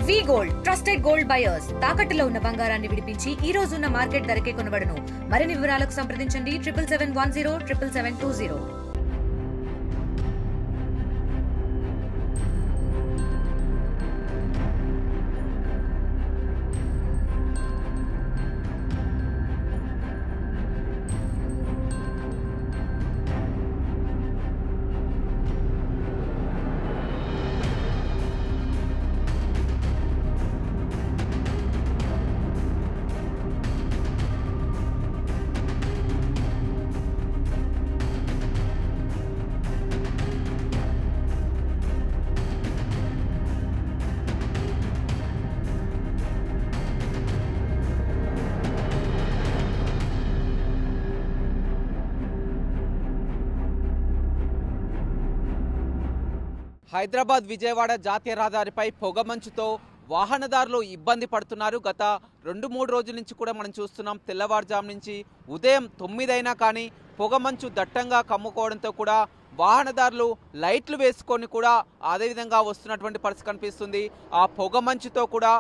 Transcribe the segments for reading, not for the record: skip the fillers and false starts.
వి gold trusted gold buyers తాకట్టులో ఉన్న బంగారాన్ని విడిపించి ఈ రోజు ఉన్న మార్కెట్ ధరకే కొనబడును. మరిన్ని వివరాలకు సంప్రదించండి 7771077720. హైదరాబాద్ విజయవాడ జాతీయ రహదారిపై పొగమంచుతో వాహనదారులు ఇబ్బంది పడుతున్నారు. గత 2-3 రోజుల నుంచి కూడా మనం చూస్తున్నాం. తెల్లవారుజాము నుంచి ఉదయం 9 అయినా కానీ పొగమంచు దట్టంగా కమ్ముకోవడంతో కూడా వాహనదారులు లైట్లు వేసుకొని కూడా అదేవిధంగా వస్తున్నటువంటి పరిస్థితి కనిపిస్తుంది. ఆ పొగమంచుతో కూడా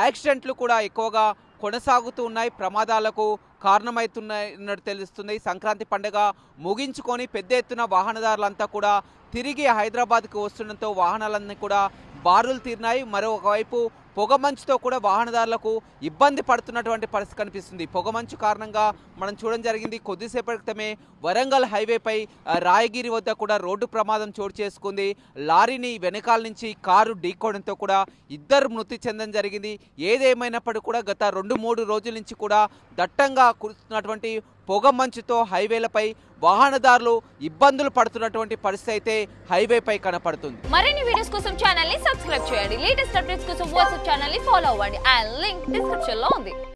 యాక్సిడెంట్లు కూడా ఎక్కువగా కొనసాగుతూ ఉన్నాయి, ప్రమాదాలకు కారణమవుతున్నట్టు తెలుస్తుంది. సంక్రాంతి పండుగ ముగించుకొని పెద్ద ఎత్తున వాహనదారులంతా కూడా తిరిగి హైదరాబాద్కు వస్తుండటంతో వాహనాలన్నీ కూడా బారులు తీరినాయి. మరోవైపు పొగమంచుతో కూడా వాహనదారులకు ఇబ్బంది పడుతున్నటువంటి పరిస్థితి కనిపిస్తుంది. పొగమంచు కారణంగా మనం చూడడం జరిగింది. కొద్దిసేపటి క్రితమే వరంగల్ హైవేపై రాయగిరి వద్ద కూడా రోడ్డు ప్రమాదం చోటు చేసుకుంది. లారీని వెనకాల నుంచి కారు ఢీకోవడంతో కూడా 2 మృతి చెందడం జరిగింది. ఏదేమైనప్పటికీ కూడా గత 2-3 రోజుల నుంచి కూడా దట్టంగా కురుస్తున్నటువంటి పొగమంచుతో హైవేలపై వాహనదారులు ఇబ్బందులు పడుతున్నటువంటి పరిస్థితి అయితే హైవేపై కనపడుతుంది. మరిన్ని వీడియోస్ కోసం ఛానల్ ని సబ్స్క్రైబ్ చేయండి. లేటెస్ట్ అప్డేట్స్ కోసం వాట్సాప్ ఛానల్ ని ఫాలో అవ్వండి. ఆ లింక్ డిస్క్రిప్షన్ లో ఉంది.